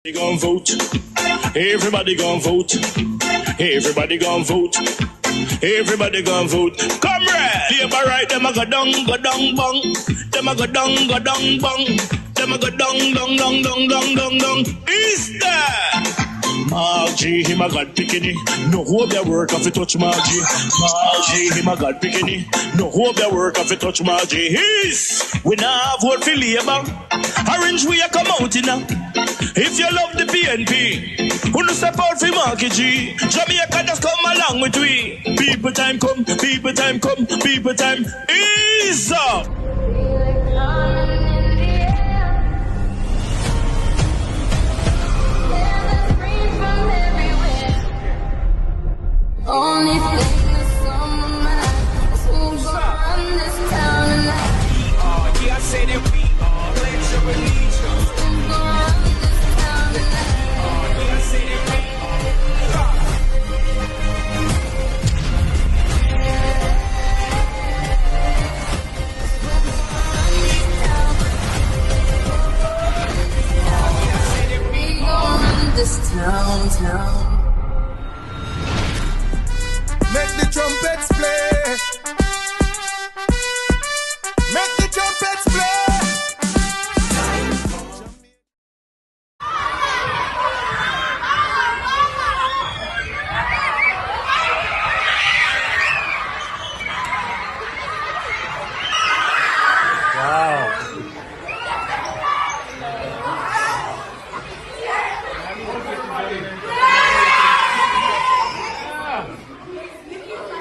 Gon' vote. Everybody gon' vote. Everybody gon' vote. Everybody gon' vote. Comrade! Labor right, them a go down, bong. Them a go down, bong. Them a go down. Is that? Margie, him a God picking. No hope their work if you touch Margie. Margie, him a God picking. No hope their work if you touch Margie. We now vote for Labour. Orange we a come out in now. If you love the PNP, who no step out for Marky G. Jamaica just come along with we. People time come, people time come, people time is up. Only thing that's on my mind is who's gonna run this town tonight. Yeah, I say that we are pledge your allegiance. Who's gonna run this town tonight? Yeah, I say that we We gonna run this town. Make the trumpets play. Make the trumpets play.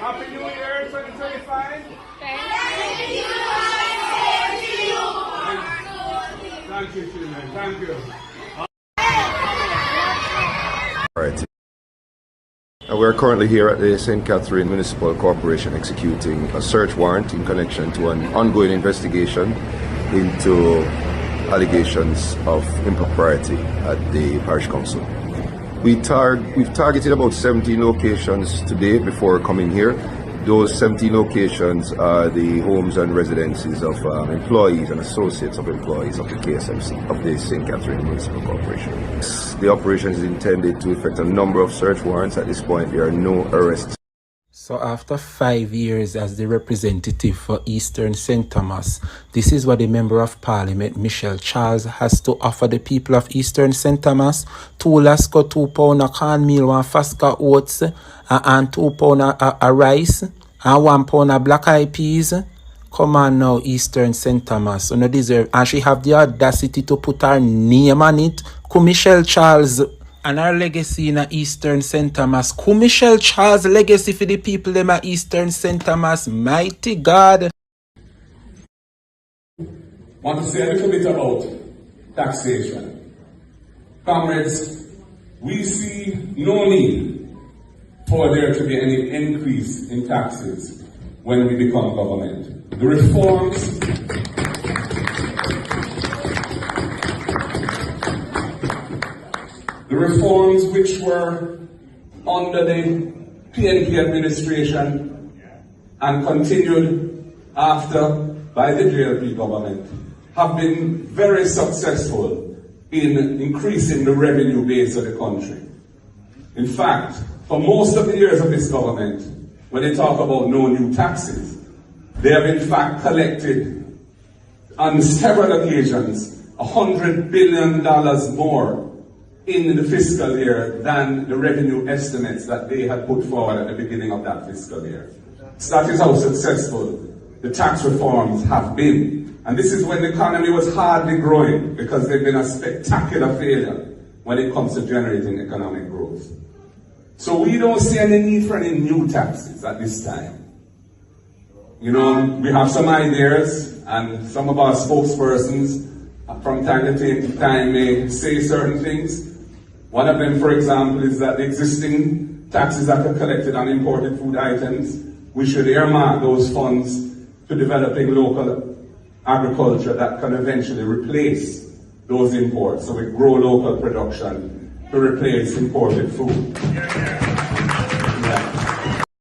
Happy New Year 2025. Thank you, children. Thank you. Right. We are currently here at the St. Catherine Municipal Corporation executing a search warrant in connection to an ongoing investigation into allegations of impropriety at the parish council. We've targeted about 17 locations today before coming here. Those 17 locations are the homes and residences of employees and associates of employees of the KSMC, of the St. Catherine Municipal Corporation. The operation is intended to effect a number of search warrants. At this point, there are no arrests. So after 5 years as the representative for Eastern St. Thomas, this is what the Member of Parliament, Michelle Charles, has to offer the people of Eastern St. Thomas. 2 lasco, 2 pound of cornmeal, 1 fasca oats, and 2 pound of rice, and 1 pound of black eyed peas. Come on now, Eastern St. Thomas. You no deserve. And she have the audacity to put her name on it. Michelle Charles. And our legacy in Eastern St. Thomas. Michelle Charles' legacy for the people them at Eastern St. Thomas. Mighty God. Want to say a little bit about taxation. Comrades, we see no need for there to be any increase in taxes when we become government. The reforms which were under the PNP administration and continued after by the JLP government have been very successful in increasing the revenue base of the country. In fact, for most of the years of this government, when they talk about no new taxes, they have in fact collected on several occasions $100 billion more in the fiscal year than the revenue estimates that they had put forward at the beginning of that fiscal year. So that is how successful the tax reforms have been. And this is when the economy was hardly growing, because they've been a spectacular failure when it comes to generating economic growth. So we don't see any need for any new taxes at this time. You know, we have some ideas, and some of our spokespersons from time to time may say certain things. One of them, for example, is that the existing taxes that are collected on imported food items, we should earmark those funds to developing local agriculture that can eventually replace those imports. So we grow local production to replace imported food.